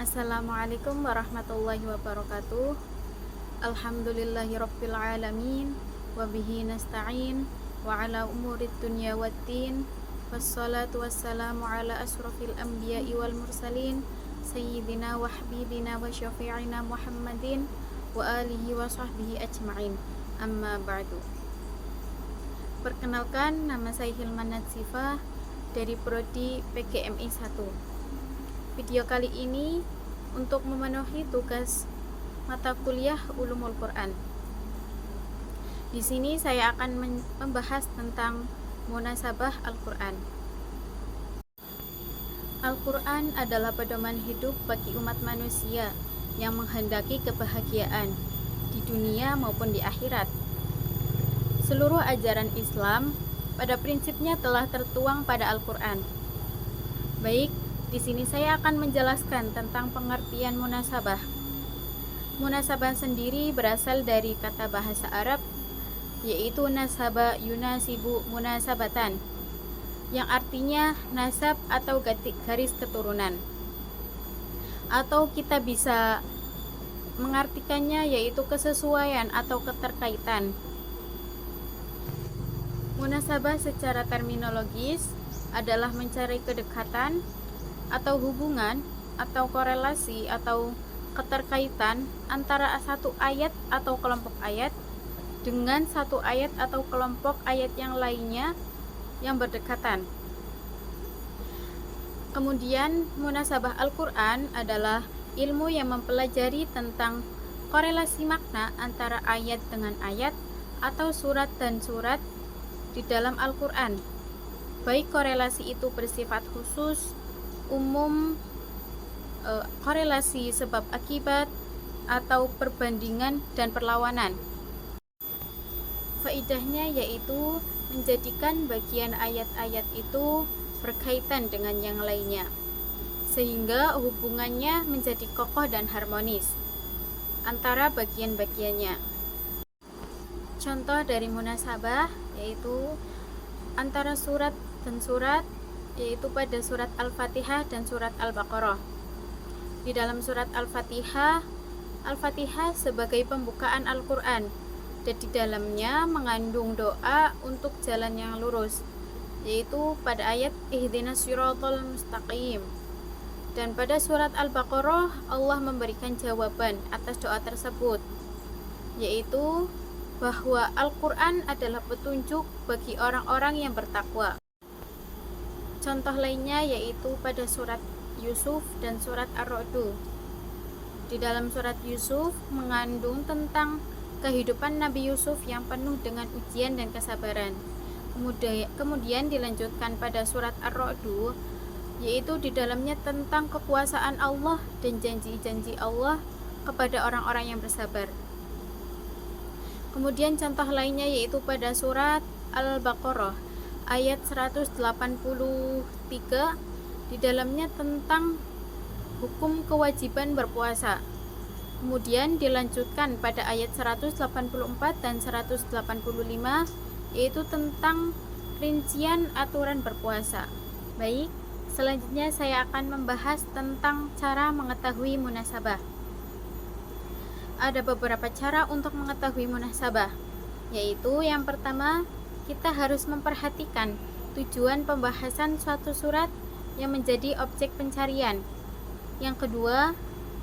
Assalamualaikum warahmatullahi wabarakatuh. Alhamdulillahirabbil alamin wa bihi nasta'in wa ala umurid dunya waddin. Wassalatu wassalamu ala asrofil anbiya'i wal mursalin sayyidina wa habibina wa syafi'ina Muhammadin wa alihi wa sahbihi ajma'in. Amma ba'du. Perkenalkan, nama saya Hilman Natsifah dari Prodi PGMI 1. Video kali ini untuk memenuhi tugas mata kuliah Ulumul Quran. Di sini saya akan membahas tentang munasabah Al-Quran. Al-Quran adalah pedoman hidup bagi umat manusia yang menghendaki kebahagiaan di dunia maupun di akhirat. Seluruh ajaran Islam pada prinsipnya telah tertuang pada Al-Quran. Baik, di sini saya akan menjelaskan tentang pengertian munasabah. Munasabah sendiri berasal dari kata bahasa Arab, yaitu nasaba yunasibu munasabatan, yang artinya nasab atau garis keturunan. Atau kita bisa mengartikannya yaitu kesesuaian atau keterkaitan. Munasabah secara terminologis adalah mencari kedekatan atau hubungan atau korelasi atau keterkaitan antara satu ayat atau kelompok ayat dengan satu ayat atau kelompok ayat yang lainnya yang berdekatan. Kemudian munasabah Al-Quran adalah ilmu yang mempelajari tentang korelasi makna antara ayat dengan ayat atau surat dan surat di dalam Al-Quran. Baik korelasi itu bersifat khusus, umum, korelasi sebab akibat, atau perbandingan dan perlawanan. Faidahnya yaitu menjadikan bagian ayat-ayat itu berkaitan dengan yang lainnya, sehingga hubungannya menjadi kokoh dan harmonis antara bagian-bagiannya. Contoh dari munasabah yaitu antara surat dan surat, yaitu pada surat Al-Fatihah dan surat Al-Baqarah. Di dalam surat Al-Fatihah, Al-Fatihah sebagai pembukaan Al-Quran, dan di dalamnya mengandung doa untuk jalan yang lurus, yaitu pada ayat ihdinas siratal mustaqim. Dan pada surat Al-Baqarah, Allah memberikan jawaban atas doa tersebut, yaitu bahwa Al-Quran adalah petunjuk bagi orang-orang yang bertakwa. Contoh lainnya yaitu pada surat Yusuf dan surat Ar-Ra'd. Di dalam surat Yusuf mengandung tentang kehidupan Nabi Yusuf yang penuh dengan ujian dan kesabaran. Kemudian dilanjutkan pada surat Ar-Ra'd, yaitu di dalamnya tentang kekuasaan Allah dan janji-janji Allah kepada orang-orang yang bersabar. Kemudian contoh lainnya yaitu pada surat Al-Baqarah ayat 183, di dalamnya tentang hukum kewajiban berpuasa. Kemudian dilanjutkan pada ayat 184 dan 185, yaitu tentang rincian aturan berpuasa. Baik, selanjutnya saya akan membahas tentang cara mengetahui munasabah. Ada beberapa cara untuk mengetahui munasabah, yaitu yang pertama, kita harus memperhatikan tujuan pembahasan suatu surat yang menjadi objek pencarian. Yang kedua,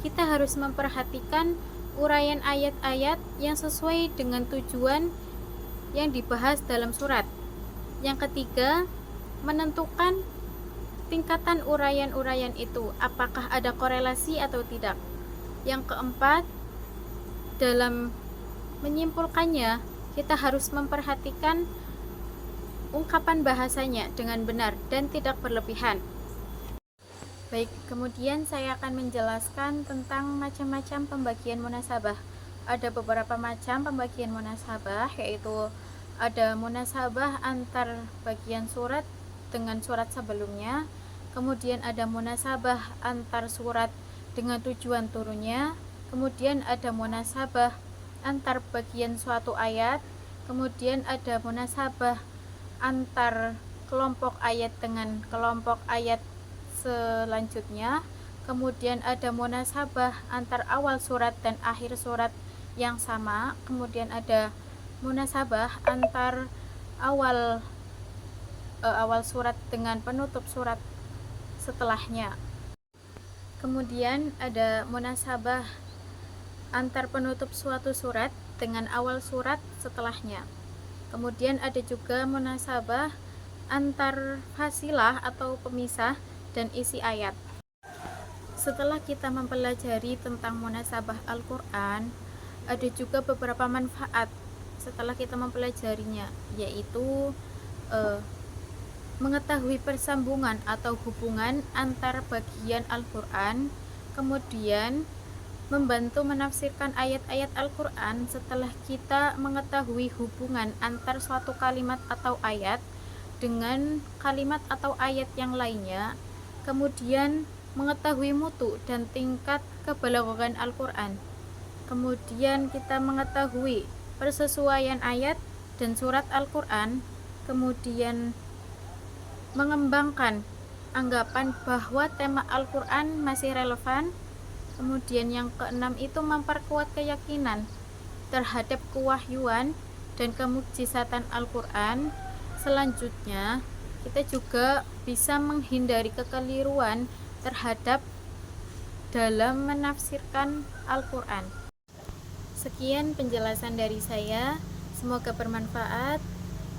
kita harus memperhatikan uraian ayat-ayat yang sesuai dengan tujuan yang dibahas dalam surat. Yang ketiga, menentukan tingkatan uraian-uraian itu, apakah ada korelasi atau tidak. Yang keempat, dalam menyimpulkannya, kita harus memperhatikan ungkapan bahasanya dengan benar dan tidak berlebihan. Baik, kemudian saya akan menjelaskan tentang macam-macam pembagian munasabah. Ada beberapa macam pembagian munasabah, yaitu ada munasabah antar bagian surat dengan surat sebelumnya, kemudian ada munasabah antar surat dengan tujuan turunnya, kemudian ada munasabah antar bagian suatu ayat, kemudian ada munasabah antar kelompok ayat dengan kelompok ayat selanjutnya, kemudian ada munasabah antar awal surat dan akhir surat yang sama, kemudian ada munasabah antar awal surat dengan penutup surat setelahnya. Kemudian ada munasabah antar penutup suatu surat dengan awal surat setelahnya. Kemudian ada juga munasabah antar fasilah atau pemisah dan isi ayat. Setelah kita mempelajari tentang munasabah Al-Quran, ada juga beberapa manfaat setelah kita mempelajarinya, yaitu mengetahui persambungan atau hubungan antar bagian Al-Quran, kemudian membantu menafsirkan ayat-ayat Al-Quran setelah kita mengetahui hubungan antar suatu kalimat atau ayat dengan kalimat atau ayat yang lainnya, kemudian mengetahui mutu dan tingkat kebalaghan Al-Quran, kemudian kita mengetahui persesuaian ayat dan surat Al-Quran, kemudian mengembangkan anggapan bahwa tema Al-Quran masih relevan. Kemudian yang keenam itu memperkuat keyakinan terhadap kewahyuan dan kemukjizatan Al-Quran. Selanjutnya kita juga bisa menghindari kekeliruan terhadap dalam menafsirkan Al-Quran. Sekian penjelasan dari saya, semoga bermanfaat.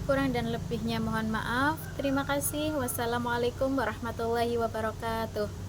Kurang dan lebihnya mohon maaf. Terima kasih. Wassalamualaikum warahmatullahi wabarakatuh.